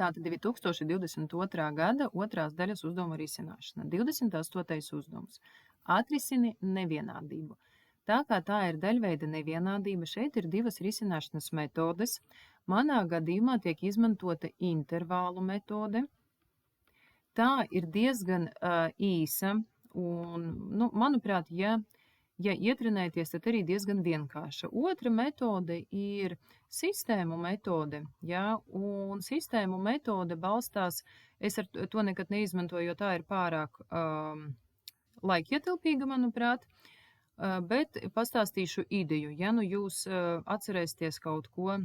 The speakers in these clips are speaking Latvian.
Tātad 2022. gada otrās daļas uzdevuma risināšana. 28. uzdevums. Atrisini nevienādību. Tā kā tā ir daļveida nevienādība, šeit ir divas risināšanas metodes. Manā gadījumā tiek izmantota intervālu metode. Tā ir diezgan īsa un, manuprāt, ja ietrenēties, tad arī diezgan vienkārša. Otra metode ir sistēmu metode, ja, un sistēmu metode balstās, es ar to nekad neizmantoju, jo tā ir pārāk laikietilpīga, manuprāt, bet pastāstīšu ideju. Ja nu jūs atcerēsieties kaut ko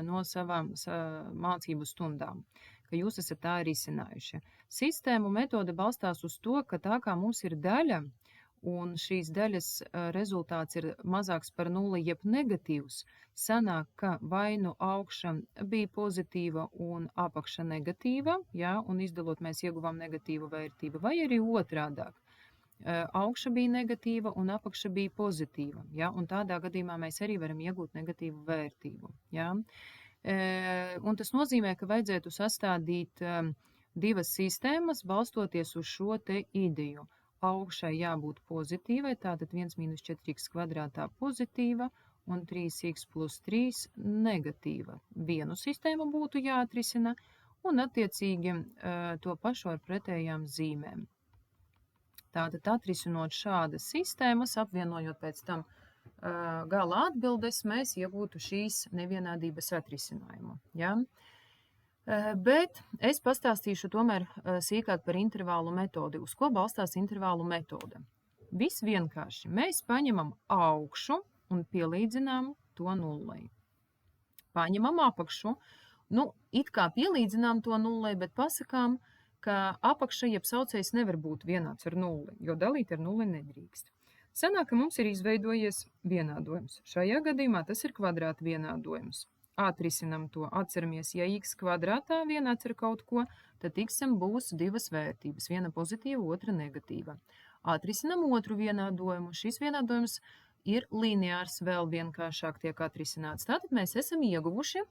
no savām mācību stundām, ka jūs esat tā risinājuši. Sistēmu metode balstās uz to, ka tā kā mums ir daļa, un šīs daļas rezultāts ir mazāks par 0 jeb negatīvs, sanāk, ka vai nu augša bija pozitīva un apakša negatīva, ja, un izdalot mēs ieguvām negatīvu vērtību, vai arī otrādāk. Augša bija negatīva un apakša bija pozitīva, ja, un tādā gadījumā mēs arī varam iegūt negatīvu vērtību. Ja. Un tas nozīmē, ka vajadzētu sastādīt divas sistēmas, balstoties uz šo te ideju. Augšai jābūt pozitīvai, tātad 1 - 4x kvadrātā pozitīva un 3x plus 3 negatīva. Vienu sistēmu būtu jāatrisina un attiecīgi to pašu ar pretējām zīmēm. Tātad atrisinot šādas sistēmas, apvienojot pēc tam gala atbildes, mēs iegūtu šīs nevienādības atrisinājumu. Ja? Bet es pastāstīšu tomēr sīkāk par intervālu metodi. Uz ko balstās intervālu metode? Viss vienkārši. Mēs paņemam augšu un pielīdzinām to nullei. Paņemam apakšu, it kā pielīdzinām to nullei, bet pasakām, ka apakša jeb saucējs nevar būt vienāds ar nulli, jo dalīt ar nulli nedrīkst. Sanāk, ka mums ir izveidojies vienādojums. Šajā gadījumā tas ir kvadrāta vienādojums. Atrisinam to, atceramies, ja x kvadrātā vienāds ar kaut ko, tad x-am būs divas vērtības, viena pozitīva, otra negatīva. Atrisinam otru vienādojumu. Šis vienādojums ir lineārs, vēl vienkāršāk tiek atrisināts. Tātad mēs esam ieguvuši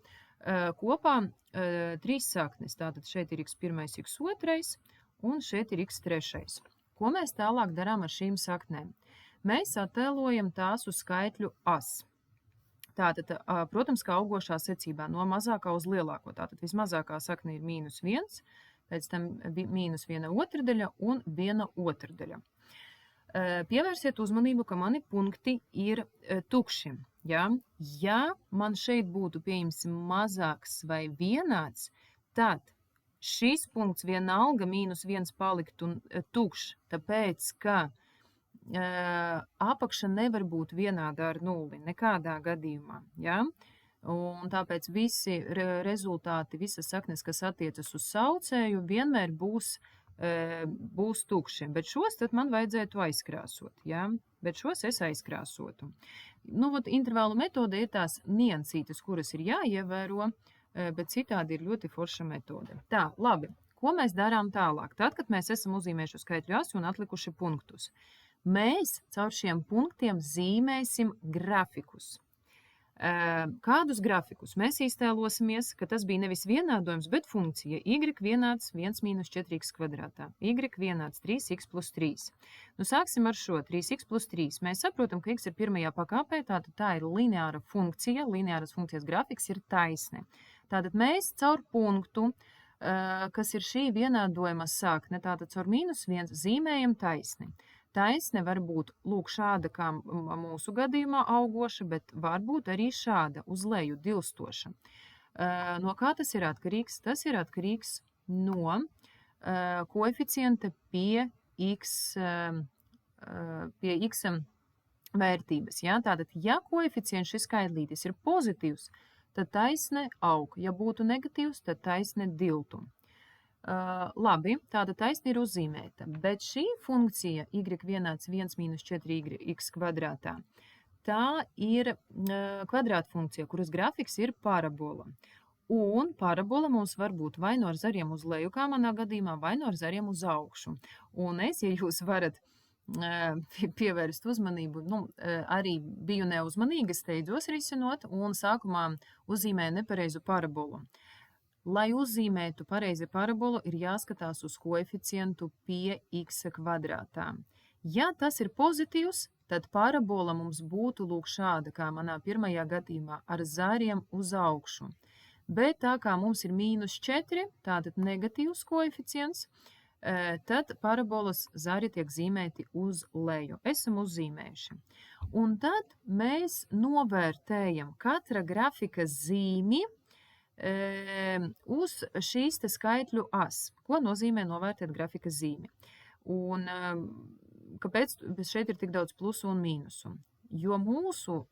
kopā 3 saknes. Tātad šeit ir x1, x2 un šeit ir x3. Ko mēs tālāk darām ar šīm saknēm? Mēs attēlojam tās uz skaitļu as. Tātad, protams, kā augošā secībā no mazākā uz lielāko. Tātad vismazākā sakne ir -1, pēc tam -1 otrdaļa un 1 otrdaļa. Pievērsiet uzmanību, ka mani punkti ir tukši. Ja? Ja man šeit būtu, pieņemsim, mazāks vai vienāds, tad šis punkts vienalga -1 paliktu tukšs, tāpēc, ka apakša nevar būt vienāda ar nulli, nekādā gadījumā. Ja? Un tāpēc visi rezultāti, visas saknes, kas attiecas uz saucēju, vienmēr būs tukši. Bet šos tad man vajadzētu aizkrāsot. Ja? Bet šos es aizkrāsotu. Intervālu metode ir tās niansītes, kuras ir jāievēro, bet citādi ir ļoti forša metode. Tā, labi. Ko mēs darām tālāk? Tad, kad mēs esam uzzīmējuši skaitļu asi un atlikuši punktus. Mēs caur šiem punktiem zīmēsim grafikus. Kādus grafikus? Mēs iztēlosimies, ka tas bija nevis vienādojums, bet funkcija y vienāds 1 - 4x kvadrātā, y vienāds 3x plus 3. Sāksim ar šo 3x plus 3. Mēs saprotam, ka x ir pirmajā pakāpē, tātad tā ir lineāra funkcija, lineāras funkcijas grafiks ir taisne. Tātad mēs caur punktu, kas ir šī vienādojuma sakne, tātad caur -1 zīmējam taisni. Taisne var būt šāda, kā mūsu gadījumā augoša, bet var būt arī šāda, uz leju dilstoša. No kā tas ir atkarīgs? Tas ir atkarīgs no koeficienta pie x vērtības. Ja? Tātad, ja koeficients šis skaitlītis ir pozitīvs, tad taisne aug. Ja būtu negatīvs, tad taisne diltu. Labi, tāda taisne ir uzzīmēta, bet šī funkcija y vienāds 1 - 4x kvadrātā, tā ir kvadrāta funkcija, kuras grafiks ir parabola. Un parabola mums var būt vai no ar zariem uz leju, kā manā gadījumā, vai no ar zariem uz augšu. Un es, ja jūs varat pievērst uzmanību, arī biju neuzmanīga, steidzos risinot un sākumā uzzīmēju nepareizu parabolu. Lai uzzīmētu pareizi parabolu, ir jāskatās uz koeficientu pie x kvadrātā. Ja tas ir pozitīvs, tad parabola mums būtu lūk šāda, kā manā pirmajā gadījumā, ar zariem uz augšu. Bet tā kā mums ir -4, tātad negatīvs koeficients, tad parabolas zari tiek zīmēti uz leju. Esam uzzīmējuši. Un tad mēs novērtējam katra grafika zīmi uz šīs te skaitļu as. Ko nozīmē novērtēt grafika zīmi? Un kāpēc šeit ir tik daudz plusu un mīnusu? Jo mūsu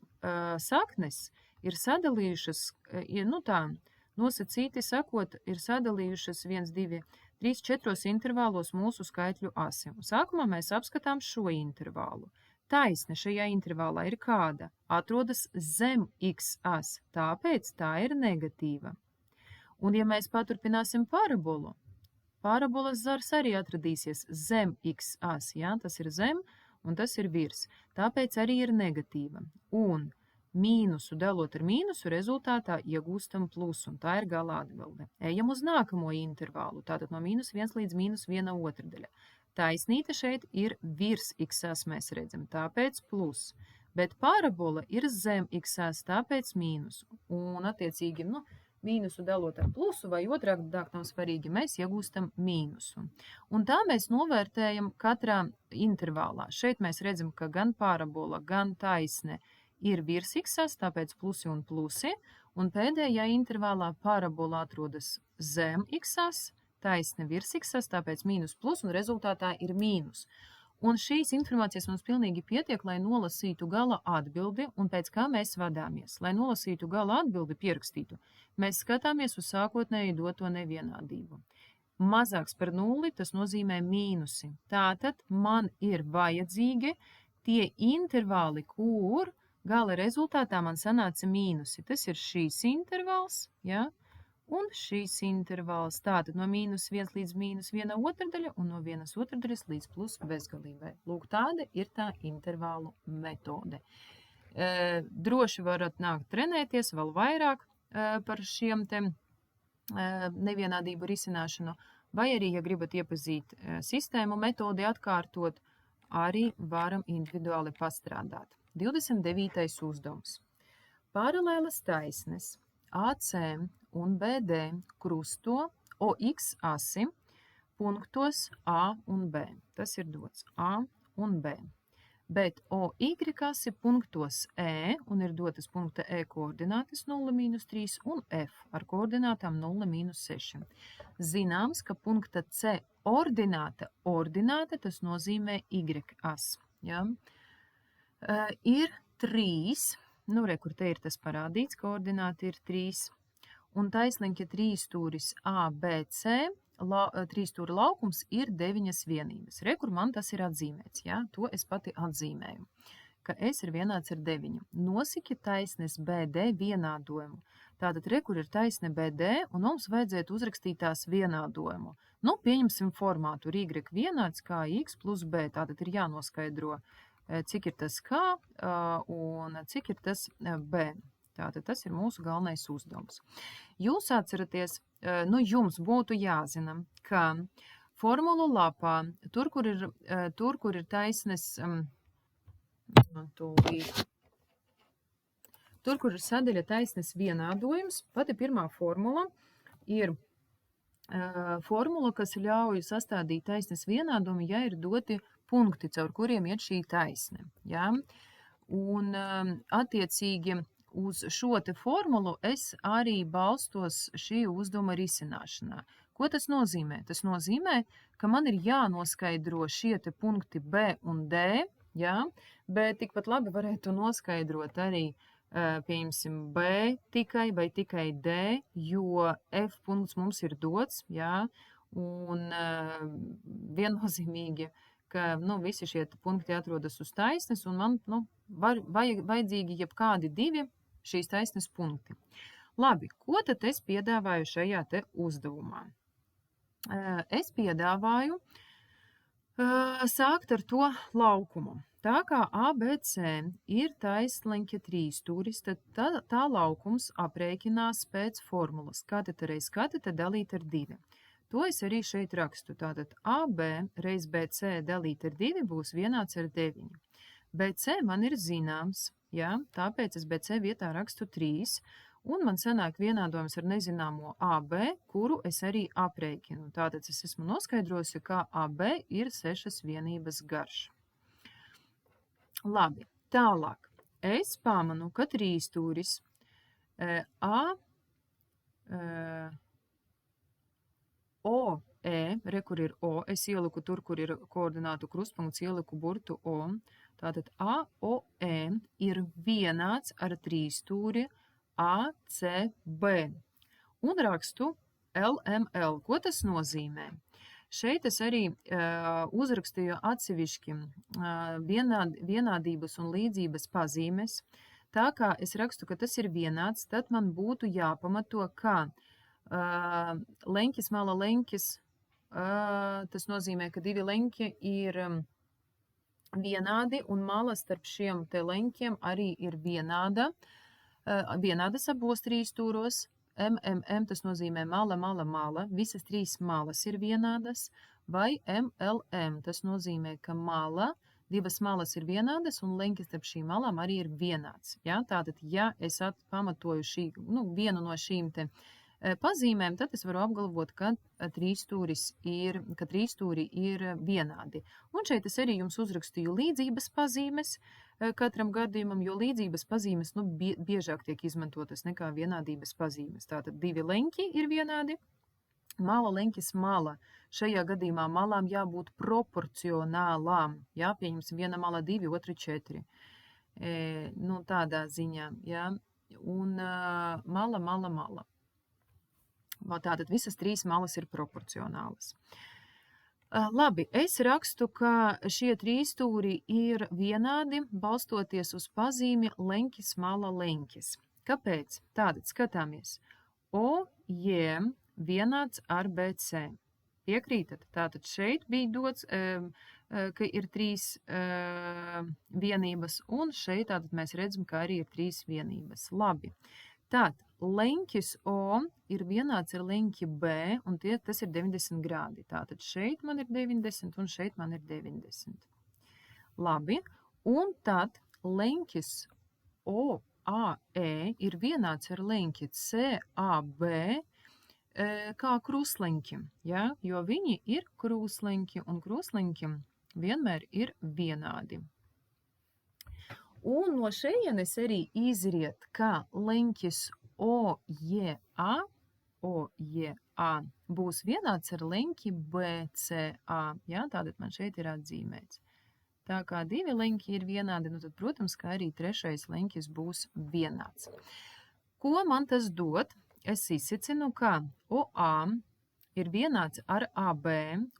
saknes ir sadalījušas, nosacīti sakot, ir sadalījušas 1, 2, 3, 4 intervālos mūsu skaitļu asi. Sākumā mēs apskatām šo intervālu. Taisne šajā intervālā ir kāda? Atrodas zem x as, tāpēc tā ir negatīva. Un ja mēs paturpināsim parabolu, parabolas zars arī atradīsies zem x as, ja? Tas ir zem un tas ir virs, tāpēc arī ir negatīva. Un mīnusu dalot ar mīnusu rezultātā iegūstam plusu, un tā ir gala atbilde. Ejam uz nākamo intervālu, tātad no -1 līdz -1/4. Taisnīte šeit ir virs x as, mēs redzam, tāpēc plus. Bet parabola ir zem x as, tāpēc mīnus. Un attiecīgi, mīnusu dalot ar plusu vai otrāk nav svarīgi, mēs iegūstam mīnusu. Un tā mēs novērtējam katrā intervālā. Šeit mēs redzam, ka gan parabola, gan taisne ir virs x as, tāpēc plusi un plusi. Un pēdējā intervālā parabola atrodas zem x as, taisne virs x as, tāpēc mīnus plus, un rezultātā ir mīnus. Un šīs informācijas mums pilnīgi pietiek, lai nolasītu gala atbildi, un pēc kā mēs vadāmies. Lai nolasītu gala atbildi, pierakstītu, mēs skatāmies uz sākotnēji doto nevienādību. Mazāks par 0, tas nozīmē mīnusi. Tātad man ir vajadzīgi tie intervāli, kur gala rezultātā man sanāca mīnusi. Tas ir šīs intervāls, ja? Un šīs intervāls, tātad no -1 līdz -1/4 un no 1/4 līdz plus bezgalībai. Lūk, tāda ir tā intervālu metode. Droši varat nākt trenēties vēl vairāk par šiem te nevienādību risināšanu, vai arī, ja gribat iepazīt sistēmu metodi atkārtot, arī varam individuāli pastrādāt. 29. uzdevums. Paralēlas taisnes AC un BD krusto OX asi punktos A un B. Tas ir dots A un B. Bet OY asi punktos E un ir dotas punkta E koordinātes 0-3 un F ar koordinātām 0-6. Zināms, ka punkta C ordināte, tas nozīmē Y as. Ja? Ir 3, kur te ir tas parādīts, koordināti ir 3. Un taisnīgi trīsstūris ABC, trīsstūra laukums ir 9 vienības. Kur man tas ir atzīmēts, ja? To es pati atzīmēju, ka S ir vienāds ar 9. Nosiki taisnes BD vienādojumu. Tātad kur ir taisne BD, un mums vajadzētu uzrakstīt tās vienādojumu. Pieņemsim formātu Y vienāds kā X plus B. Tātad ir jānoskaidro, cik ir tas K un cik ir tas B. Tātad tas ir mūsu galvenais uzdevums. Jūs atceraties, jums būtu jāzina, ka formulu lapā, tur, kur ir taisnes, tur, kur ir sadaļa taisnes vienādojums, pati pirmā formula ir formula, kas ļauj sastādīt taisnes vienādumu, ja ir doti punkti, caur kuriem iet šī taisne. Ja? Un attiecīgi uz šo te formulu es arī balstos šī uzdevuma risināšanā. Ko tas nozīmē? Tas nozīmē, ka man ir jānoskaidro šie te punkti B un D, ja? Bet tikpat labi varētu noskaidrot arī, pieņemsim, B tikai vai tikai D, jo F punkts mums ir dots, ja? Un viennozīmīgi, ka visi šie punkti atrodas uz taisnes, un man vajadzīgi jebkādi 2 šīs taisnes punkti. Labi, ko tad es piedāvāju šajā te uzdevumā? Es piedāvāju sākt ar to laukumu. tā kā ABC ir taisleņķa trīsstūris, tad tā laukums aprēķinās pēc formulas kateta reiz kateta dalīt ar 2. To es arī šeit rakstu. Tātad AB reiz BC dalīt ar 2 būs vienāds ar 9. BC man ir zināms, ja? Tāpēc es BC vietā rakstu 3, un man sanāk vienādojums ar nezināmo AB, kuru es arī aprēķinu. Tātad es esmu noskaidrojusi, ka AB ir 6 vienības garš. Labi, tālāk. Es pamanu, ka trīsstūris OE, kur ir O, es ieliku tur, kur ir koordinātu krustpunkts, ieliku burtu O. Tātad AOE ir vienāds ar trīsstūri ACB. Un rakstu LML. Ko tas nozīmē? Šeit es arī uzrakstīju atsevišķi vienādības un līdzības pazīmes. Tā kā es rakstu, ka tas ir vienāds, tad man būtu jāpamato, ka leņķis, mala leņķis, tas nozīmē, ka divi leņķi ir vienādi, un mala starp šiem te leņķiem arī ir vienādas abos trīsstūros. Tas nozīmē mala, visas trīs malas ir vienādas, vai MLM, tas nozīmē, ka divas malas ir vienādas, un leņķis starp šīm malām arī ir vienāds. Ja? Tātad, ja es pamatoju vienu no šīm te pazīmēm, tad es varu apgalvot, ka trīsstūri ir vienādi. Un šeit es arī jums uzrakstīju līdzības pazīmes katram gadījumam, jo līdzības pazīmes biežāk tiek izmantotas nekā vienādības pazīmes. Tātad divi leņķi ir vienādi, mala leņķis mala. Šajā gadījumā malām jābūt proporcionālām. Jā, pieņemsim, viena mala 2, otra 4. Tādā ziņā, jā. Un mala. Tātad visas trīs malas ir proporcionālas. Labi, es rakstu, ka šie trīsstūri ir vienādi, balstoties uz pazīmi leņķis, mala, leņķis. Kāpēc? Tātad skatāmies. OJ vienāds ar BC. Piekrītat? Tātad šeit bija dots, ka ir 3 vienības, un šeit tātad mēs redzam, ka arī ir 3 vienības. Labi. Tātad leņķis O ir vienāds ar leņķi B, un tas ir 90 grādi. Tātad šeit man ir 90, un šeit man ir 90. Labi, un tad leņķis OAE ir vienāds ar leņķi CAB kā krustleņķim, ja? Jo viņi ir krustleņķi, un krustleņķim vienmēr ir vienādi. Un no šejienes arī izriet, ka leņķis OJA būs vienāds ar leņķi BCA. Ja? Tātad man šeit ir atzīmēts. Tā kā divi leņķi ir vienādi, tad, protams, ka arī trešais leņķis būs vienāds. Ko man tas dod? Es izsicinu, ka OA ir vienāds ar AB,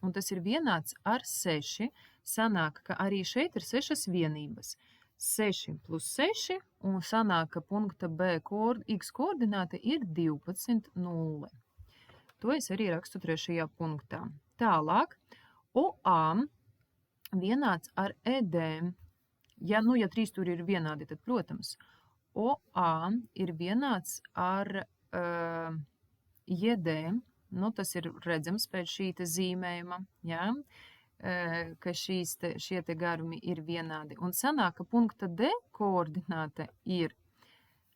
un tas ir vienāds ar 6. Sanāk, ka arī šeit ir 6 vienības. 6 plus 6, un sanāk, ka punkta B x koordināte ir 12, 0. To es arī rakstu 3. punktā. Tālāk, OA vienāds ar ED. Ja trīsstūri ir vienādi, tad, protams, OA ir vienāds ar JD. Tas ir redzams pēc šī te zīmējuma, ja? Ka šie te garumi ir vienādi. Un sanāk, ka punkta D koordināte ir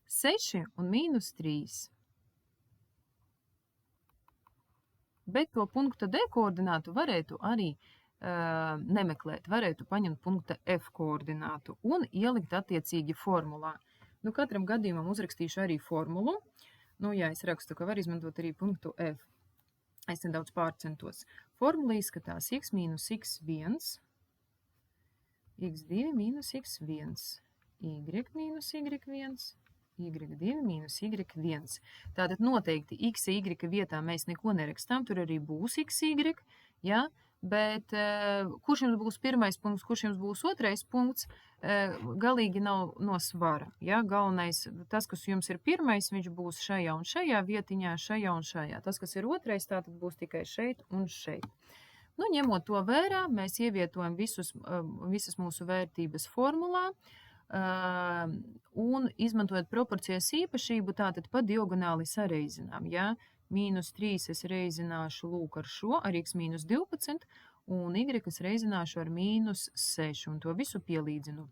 6 un -3. Bet to punkta D koordinātu varētu arī nemeklēt. Varētu paņemt punkta F koordinātu un ielikt attiecīgi formulā. Katram gadījumam uzrakstīšu arī formulu. Ja es rakstu, ka var izmantot arī punktu F. Es nedaudz pārcentos. Formula izskatās x mīnus x1, x2 mīnus x1, y mīnus y1, y2 mīnus y1. Tātad noteikti x, y vietā mēs neko nerakstām, tur arī būs x, y, ja? Bet kurš jums būs pirmais punkts, kurš jums būs otrais punkts, galīgi nav no svara. Ja? Galvenais, tas, kas jums ir pirmais, viņš būs šajā un šajā vietiņā, šajā un šajā. Tas, kas ir otrais, tātad būs tikai šeit un šeit. Nu, ņemot to vērā, mēs ievietojam visas mūsu vērtības formulā, un izmantojot proporcijas īpašību, tātad pa diagonāli sareizinām, ja? -3 es reizināšu lūk ar šo, ar x - 12, un y es reizināšu ar -6, un to visu pielīdzinu.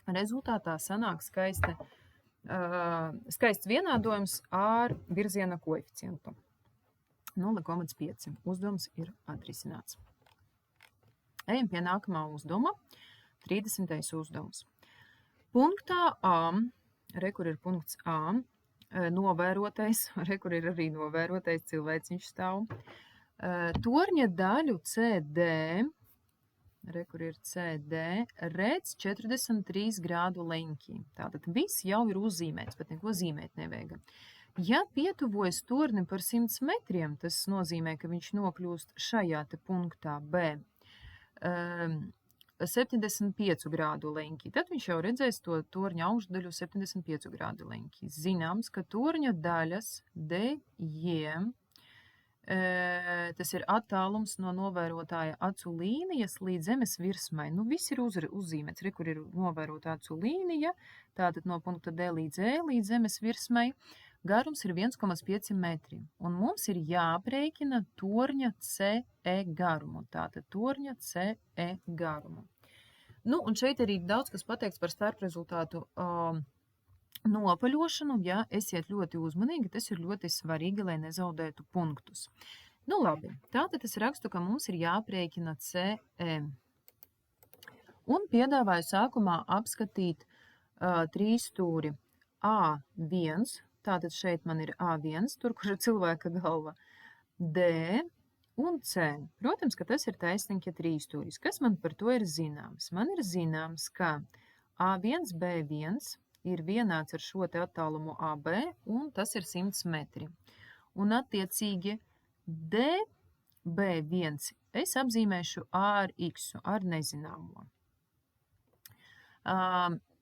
Rezultātā sanāk skaists vienādojums ar virziena koeficientu. 0,5. Uzdevums ir atrisināts. Ejam pie nākamā uzdevuma. 30. uzdevums. Punktā A, kur ir punkts A, novērotais, kur ir arī novērotais cilvēciņš stāv, torņa daļu CD, kur ir CD, redz 43 grādu leņķī. Tātad viss jau ir uzzīmēts, bet neko zīmēt nevajag. Ja pietuvojas tornim par 100 metriem, tas nozīmē, ka viņš nokļūst šajā te punktā B, 75 grādu leņķī. Tad viņš jau redzēs to torņa augšdaļu 75 grādu leņķī. Zināms, ka torņa daļas DJ, tas ir attālums no novērotāja acu līnijas līdz zemes virsmai. Nu, viss ir uzzīmēts. Kur ir novērota acu līnija, tātad no punkta D līdz E līdz zemes virsmai. Garums ir 1,5 metri, un mums ir jāprēķina torņa CE garumu. Tātad torņa CE garumu. Nu, un šeit arī daudz kas pateikts par starprezultātu nopaļošanu. Ja esiet ļoti uzmanīgi, tas ir ļoti svarīgi, lai nezaudētu punktus. Nu, labi, tātad es rakstu, ka mums ir jāprēķina CE. Un piedāvāju sākumā apskatīt 3 stūri A1, tātad šeit man ir A1, tur, kur ir cilvēka galva, D un C. Protams, ka tas ir taisnīgi 3 stūris. Kas man par to ir zināms? Man ir zināms, ka A1, B1 ir vienāds ar šo te attālumu AB, un tas ir 100 metri. Un attiecīgi D, B1 es apzīmēšu A ar X, ar nezināmo.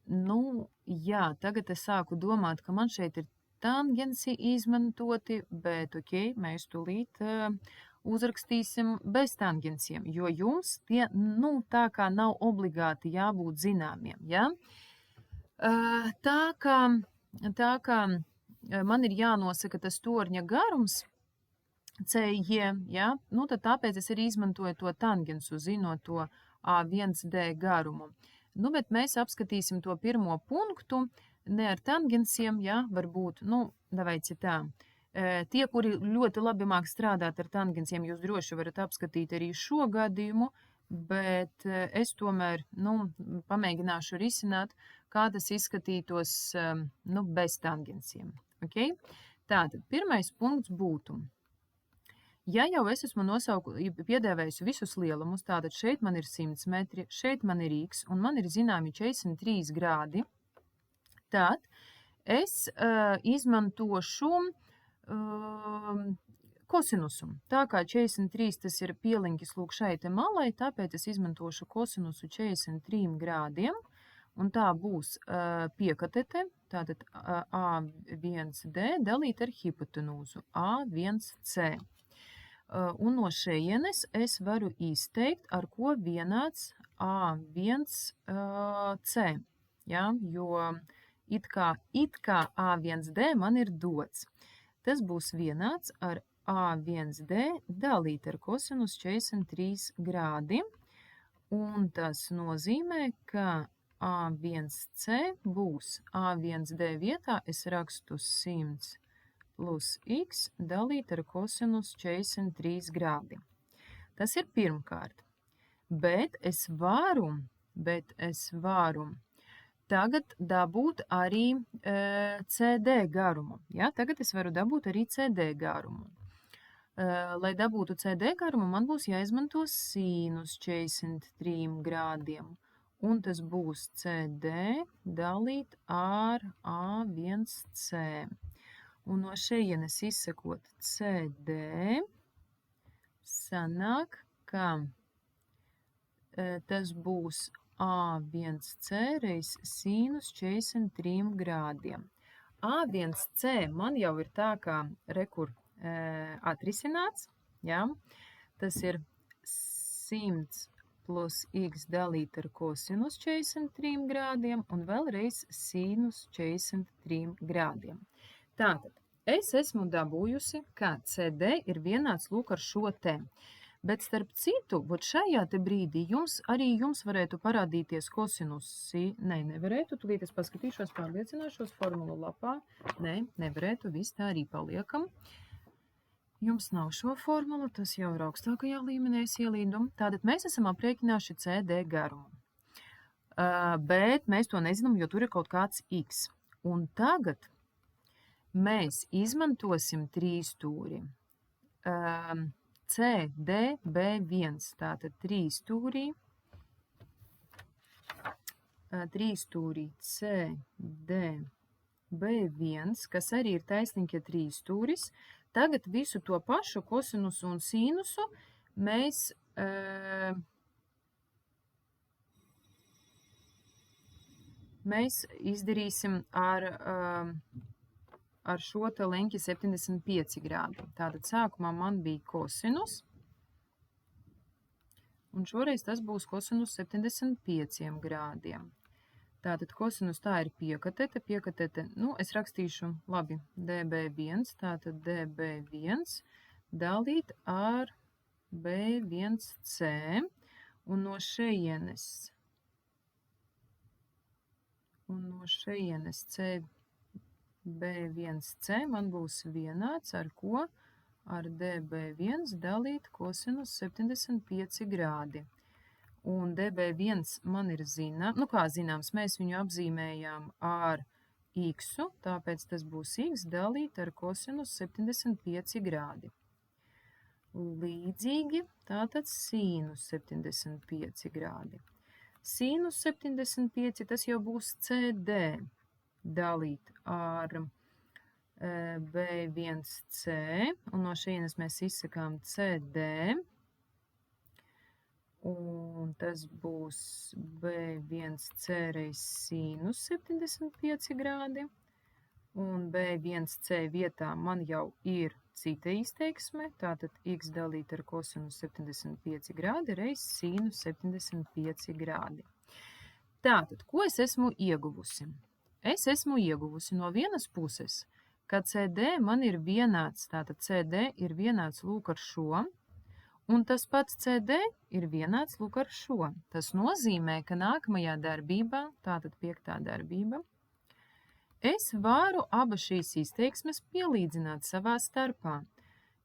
Nu, jā, tagad es sāku domāt, ka man šeit ir tangensi izmantoti, bet ok, mēs tūlīt uzrakstīsim bez tangensiem, jo jums tie, nu, tā kā nav obligāti jābūt zināmiem, ja? Tā kā man ir jānosaka tas torņa garums CJ, ja? Nu, tad tāpēc es arī izmantoju to tangensu, zinot to A1D garumu. Nu, bet mēs apskatīsim to pirmo punktu, ne ar tangensiem, ja, varbūt, nu, davaici tā. Tie, kuri ļoti labi māk strādāt ar tangensiem, jūs droši varat apskatīt arī šo gadījumu, bet es tomēr, nu, pamēģināšu risināt, kā tas izskatītos, nu, bez tangensiem. Okay? Tātad, pirmais punkts būtu. Ja jau es esmu piedēvējusi visus lielumus, tātad šeit man ir 100 metri, šeit man ir X, un man ir zināmi 43 grādi, tad es izmantošu kosinusu. Tā kā 43 tas ir pieliņķis lūk šai te malai, tāpēc es izmantošu kosinusu 43 grādiem, un tā būs piekatete, tātad A1D dalīt ar hipotenūzu A1C. Un no šejienes es varu izteikt, ar ko vienāds A1C, ja? Jo it kā A1D man ir dots. Tas būs vienāds ar A1D dalīt ar kosinus 43 grādi, un tas nozīmē, ka A1C būs A1D vietā, es rakstu 100 plus X dalīt ar kosinus 43 grādi. Tas ir pirmkārt, bet es varu tagad dabūt arī CD garumu. Ja? Tagad es varu dabūt arī CD garumu. Lai dabūtu CD garumu, man būs jāizmanto sinus 43 grādiem. Un tas būs CD dalīt ar A1C. Un no šejienes izsakot CD, sanāk, ka tas būs A1C reiz sinus 43 grādiem. A1C man jau ir tā kā rekur atrisināts, ja? Tas ir 100 plus x dalīt ar kosinus 43 grādiem un vēlreiz sinus 43 grādiem. Tātad, es esmu dabūjusi, ka CD ir vienāds lūk ar šo te. Bet starp citu, šajā te brīdī jums varētu parādīties kosinus nevarētu, tūlīt es paskatīšos, pārliecināšos formulu lapā. Nevarētu, viss tā arī paliekam. Jums nav šo formulu, tas jau ir augstākajā līmenī es ielīdu. Tātad mēs esam aprēķinājuši CD garumu. Bet mēs to nezinām, jo tur ir kaut kāds x. Un tagad mēs izmantosim trīsstūri. CDB1, tātad trīsstūrī CDB1, kas arī ir taisnīgie trīsstūris. Tagad visu to pašu kosinusu un sinusu mēs izdarīsim ar šo te leņķi 75 grādi. Tātad sākumā man bija kosinus, un šoreiz tas būs kosinus 75 grādiem. Tātad kosinus tā ir piekatete, es rakstīšu, labi, dB1, tātad dB1 dalīt ar B1C, un no šejienes CB1C man būs vienāds ar ko? Ar dB1 dalīt kosinus 75 grādi. Un dB1 man ir zināms, mēs viņu apzīmējām ar x, tāpēc tas būs x dalīt ar kosinus 75 grādi. Līdzīgi tātad sinus 75 grādi. Sinus 75, tas jau būs CD dalīt ar B1C, un no šejienes mēs izsakām CD, un tas būs B1C reiz sinus 75 grādi, un B1C vietā man jau ir cita izteiksme, tātad x dalīt ar kosinus 75 grādi reiz sinus 75 grādi. Tātad, ko es esmu ieguvusi? Es esmu ieguvusi no vienas puses, ka CD man ir vienāds, tātad CD ir vienāds lūk ar šo, un tas pats CD ir vienāds lūk ar šo. Tas nozīmē, ka nākamajā darbībā, tātad 5. darbība, es varu abas šīs izteiksmes pielīdzināt savā starpā,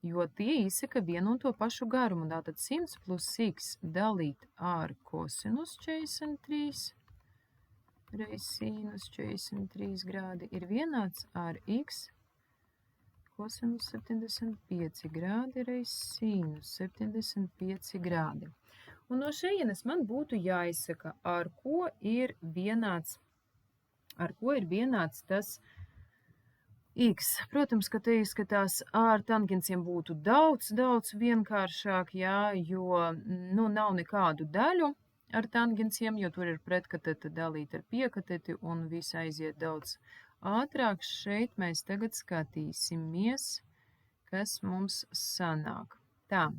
jo tie izsaka vienu un to pašu garumu. Tātad 100 plus x dalīt ar kosinus 43 reiz sinus 43 grādi ir vienāds ar x kosinus 75 grādi reiz sinus 75 grādi. Un no šejienes man būtu jāizsaka, ar ko ir vienāds tas x. Protams, ka te izskatās ar tangenciem būtu daudz vienkāršāk, jā, jo nav nekādu daļu ar tangenciem, jo tur ir pretkatete dalīt ar piekateti un viss aiziet daudz ātrāk. Šeit mēs tagad skatīsimies, kas mums sanāk. Tā,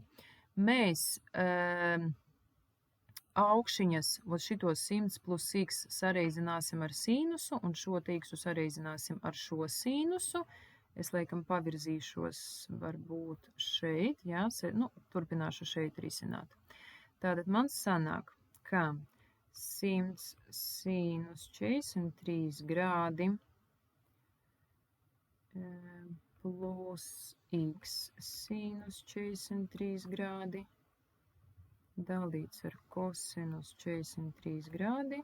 mēs augšiņas, šitos 100 plus x sareizināsim ar sīnusu, un šo x sareizināsim ar šo sīnusu. Es laikam pavirzīšos varbūt šeit, jā, turpināšu šeit risināt. Tātad man sanāk, ka 100 sinus 43 grādi plus x sinus 43 grādi dalīts ar kosinus 43 grādi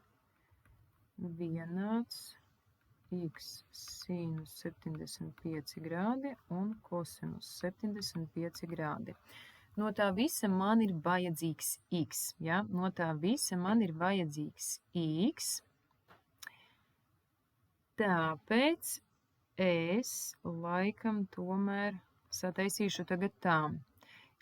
vienāds x sinus 75 grādi un kosinus 75 grādi. No tā visa man ir vajadzīgs x, ja? No tā visa man ir vajadzīgs x, tāpēc es laikam tomēr sataisīšu tagad tā.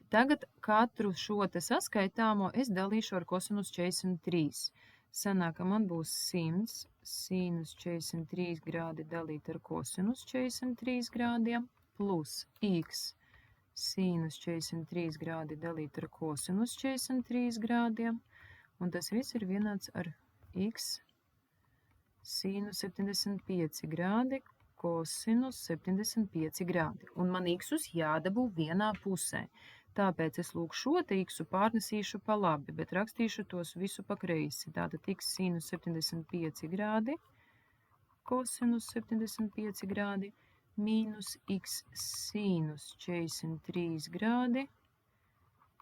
Tagad katru šo te saskaitāmo es dalīšu ar kosinus 43. Sanāk, ka man būs 100 sinus 43 grādi dalīt ar kosinus 43 grādiem plus x sīnus 43 grādi dalīt ar kosinus 43 grādiem, un tas viss ir vienāds ar x sīnus 75 grādi kosinus 75 grādi, un man x jādabū vienā pusē. Tāpēc es lūk šo te x pārnesīšu pa labi, bet rakstīšu tos visu pa kreisi. Tātad x sīnus 75 grādi, kosinus 75 grādi, mīnus x sīnus 43 grādi,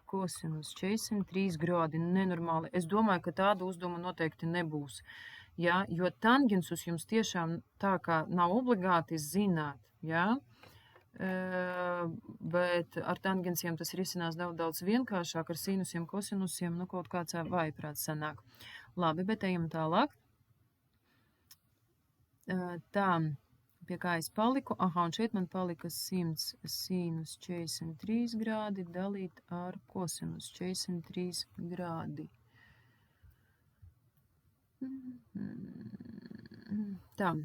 kosinus 43 grādi. Nenormāli. Es domāju, ka tāda uzdevuma noteikti nebūs. Ja? Jo tangensus jums tiešām tā kā nav obligāti zināt, ja? Bet ar tangensiem tas risinās daudz vienkāršāk, ar sinusiem, kosinusiem, nu kaut kāds vājprāts sanāk. Labi, bet ejam tālāk. Tā, pie kā es paliku? Aha, un šeit man palika 100 sinus 43 grādi dalīt ar kosinus 43 grādi. Tā.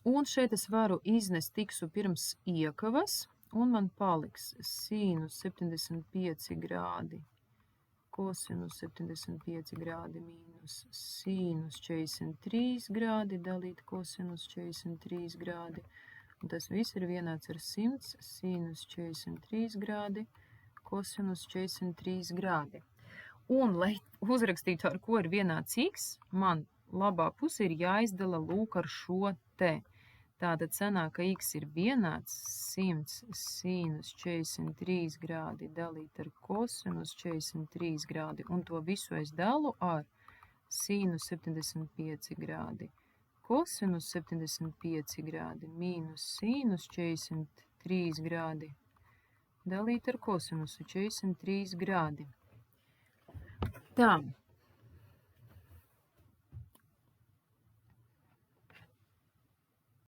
Un šeit es varu iznest x pirms iekavas, un man paliks sīnus 75 grādi, kosinus 75 grādi mīnus sīnus 43 grādi dalīt kosinus 43 grādi. Un tas viss ir vienāds ar 100 sīnus 43 grādi, kosinus 43 grādi. Un, lai uzrakstītu, ar ko ir vienāds x, man labā puse ir jāizdala lūk ar šo te. Tātad sanāk, ka x ir vienāds 100 sīnus 43 grādi dalīt ar kosinus 43 grādi, un to visu es dalu ar sīnus 75 grādi, kosinus 75 grādi, mīnus sīnus 43 grādi dalīt ar kosinusu 43 grādi. Tā,